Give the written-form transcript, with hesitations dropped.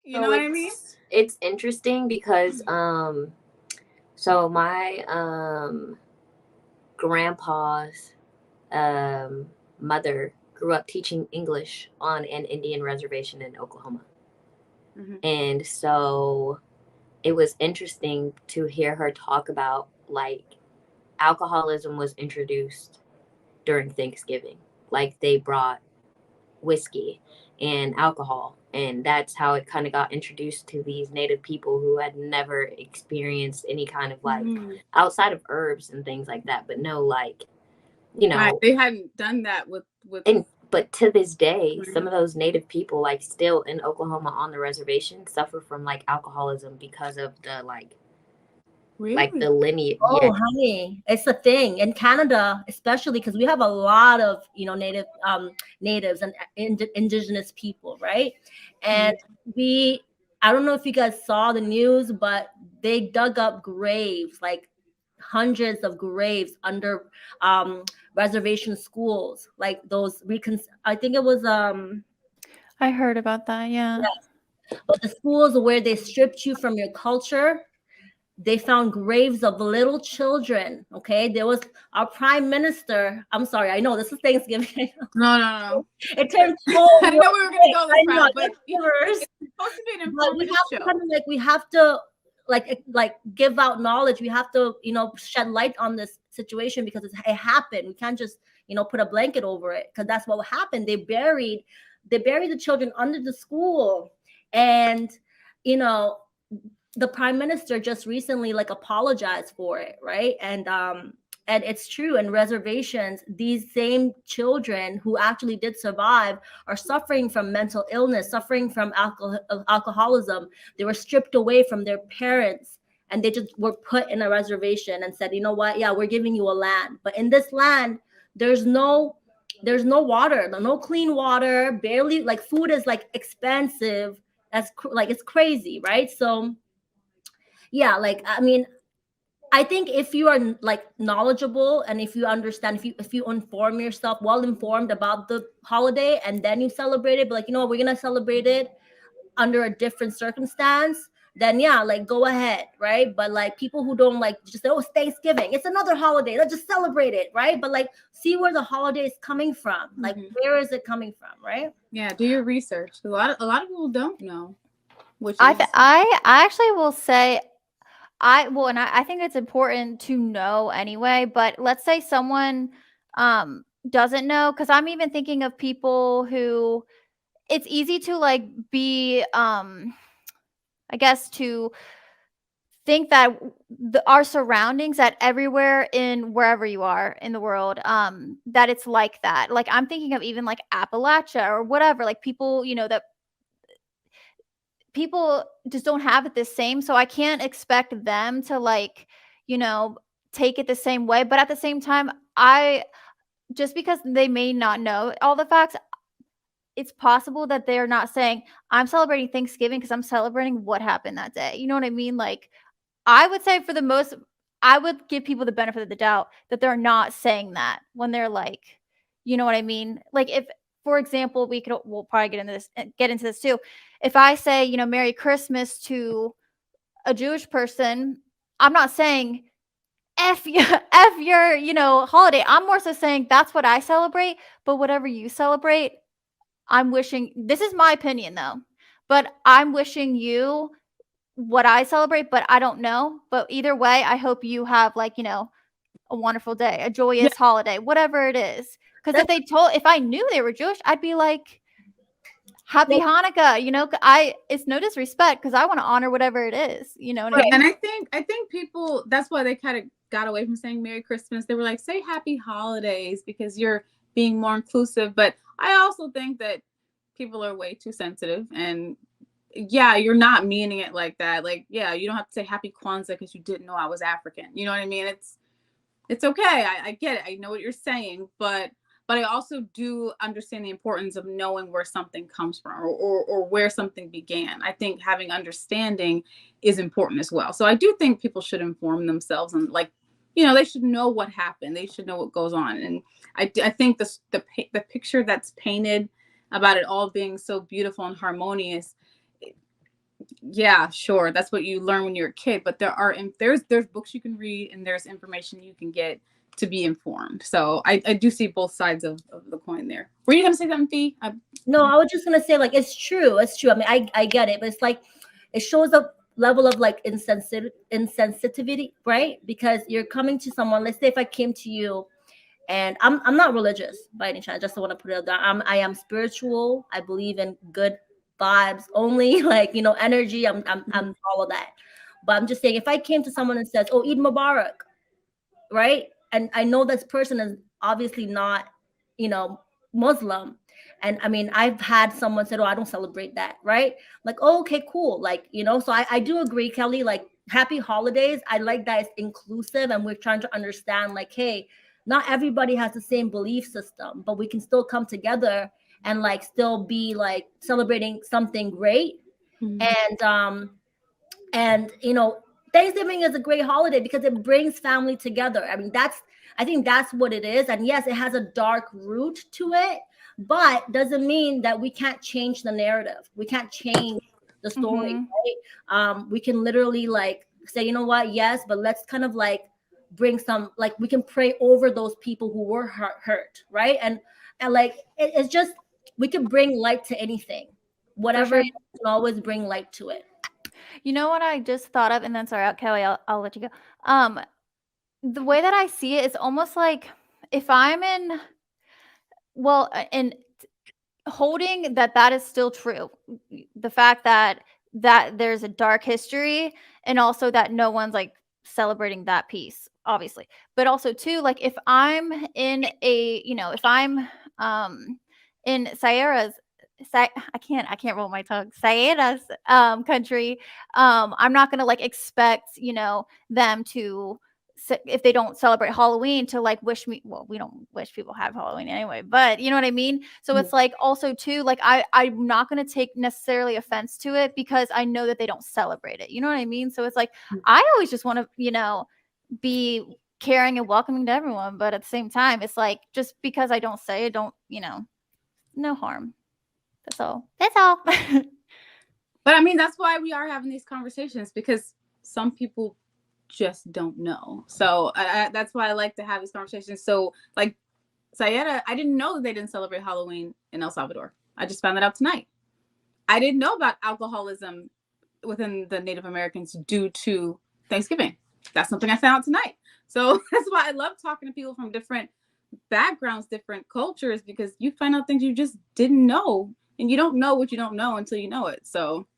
You know what I mean? It's interesting because so my grandpa's mother grew up teaching English on an Indian reservation in Oklahoma. And so it was interesting to hear her talk about like alcoholism was introduced during Thanksgiving. Like they brought whiskey and alcohol, and that's how it kind of got introduced to these native people who had never experienced any kind of like outside of herbs and things like that, but no, like, you know, right. They hadn't done that with and but to this day some of those native people like still in Oklahoma on the reservation suffer from like alcoholism because of the like like the lineage. Oh, honey, it's a thing in Canada, especially because we have a lot of natives and indigenous people, right? And I don't know if you guys saw the news, but they dug up graves, like hundreds of graves under reservation schools, like those I think it was I heard about that. Yeah. But the schools where they stripped you from your culture, they found graves of little children. Okay, there was our prime minister. I'm sorry, I know this is Thanksgiving. No. It turned I didn't know we were gonna go this route, but it's supposed to be an informative show. We have to like give out knowledge. We have to shed light on this situation because it happened. We can't just put a blanket over it, because that's what happened. They buried the children under the school, and the prime minister just recently apologized for it, right? And it's true. In reservations, these same children who actually did survive are suffering from mental illness, suffering from alcoholism. They were stripped away from their parents, and they just were put in a reservation and said, you know what? Yeah, we're giving you a land, but in this land, there's no water, no clean water, barely, food is expensive. That's it's crazy, right? So yeah, I think if you are knowledgeable, and if you understand, if you inform yourself, well informed about the holiday, and then you celebrate it, but we're gonna celebrate it under a different circumstance, then yeah, go ahead, right? But people who don't just say, oh, it's Thanksgiving, it's another holiday, let's just celebrate it, right? But see where the holiday is coming from, where is it coming from, right? Yeah, do your research. A lot of people don't know. I actually will say, I think it's important to know anyway, but let's say someone doesn't know, because I'm even thinking of people who it's easy to be I guess to think that our surroundings, that everywhere in wherever you are in the world, that it's like that. I'm thinking of even Appalachia or whatever, people, that people just don't have it the same. So I can't expect them to take it the same way. But at the same time, just because they may not know all the facts, it's possible that they're not saying, I'm celebrating Thanksgiving because I'm celebrating what happened that day. You know what I mean? I would say I would give people the benefit of the doubt that they're not saying that when they're you know what I mean? If, for example, we'll probably get into this too. If I say, Merry Christmas to a Jewish person, I'm not saying F your holiday. I'm more so saying that's what I celebrate, but whatever you celebrate, I'm wishing, this is my opinion though, but I'm wishing you what I celebrate, but I don't know. But either way, I hope you have a wonderful day, a joyous holiday, whatever it is. Because if I knew they were Jewish, I'd be like, Happy Hanukkah. It's no disrespect, because I want to honor whatever it is. You know what I mean? And I think people, that's why they kind of got away from saying Merry Christmas. They were like, say Happy Holidays, because you're being more inclusive. But I also think that people are way too sensitive, and yeah, you're not meaning it like that. Yeah, you don't have to say Happy Kwanzaa because you didn't know I was African. You know what I mean? It's okay. I get it. I know what you're saying, but I also do understand the importance of knowing where something comes from, or where something began. I think having understanding is important as well. So I do think people should inform themselves, and they should know what happened. They should know what goes on. And I think the picture that's painted about it all being so beautiful and harmonious, Yeah, sure. That's what you learn when you're a kid, but there's books you can read and there's information you can get to be informed. So I do see both sides of the coin there. Were you gonna say something, Fee? No, I was just gonna say, like, it's true. It's true. I mean, I get it, but it's like it shows a level of like insensitivity, right? Because you're coming to someone. Let's say if I came to you, and I'm not religious by any chance. I just want to put it out there. I am spiritual. I believe in good vibes only, like, you know, energy. I'm all of that. But I'm just saying, if I came to someone and says, "Oh, Eid Mubarak," right? And I know this person is obviously not, you know, Muslim. And I mean, I've had someone said, "Oh, I don't celebrate that," right? Like, oh, okay, cool. Like, you know, so I do agree, Kelly, like happy holidays. I like that it's inclusive and we're trying to understand, like, hey, not everybody has the same belief system, but we can still come together and like still be like celebrating something great. And you know, Thanksgiving is a great holiday because it brings family together. I mean, I think that's what it is. And yes, it has a dark root to it, but doesn't mean that we can't change the narrative. We can't change the story, right? We can literally like say, you know what, yes, but let's kind of like bring some, like, we can pray over those people who were hurt, right? And like it's just, we can bring light to anything, whatever sure. it is, we can always bring light to it. You know what I just thought of, and then sorry, Kelly, I'll let you go. The way that I see it is almost like if I'm in, well, in holding that is still true. The fact that there's a dark history, and also that no one's like celebrating that piece, obviously. But also too, like if I'm in a, you know, if I'm in I can't roll my tongue. Sayera's country. I'm not gonna like expect, you know, them to, if they don't celebrate Halloween, to like wish me. Well, we don't wish people have Halloween anyway, but you know what I mean. So it's like also too, like I'm not gonna take necessarily offense to it because I know that they don't celebrate it. You know what I mean? So it's like I always just want to, you know, be caring and welcoming to everyone, but at the same time, it's like just because I don't say it, don't, you know, no harm. That's all. That's all. But I mean, that's why we are having these conversations, because some people just don't know. So that's why I like to have these conversations. So like Sayera, I didn't know that they didn't celebrate Halloween in El Salvador. I just found that out tonight. I didn't know about alcoholism within the Native Americans due to Thanksgiving. That's something I found out tonight. So that's why I love talking to people from different backgrounds, different cultures, because you find out things you just didn't know. And you don't know what you don't know until you know it. So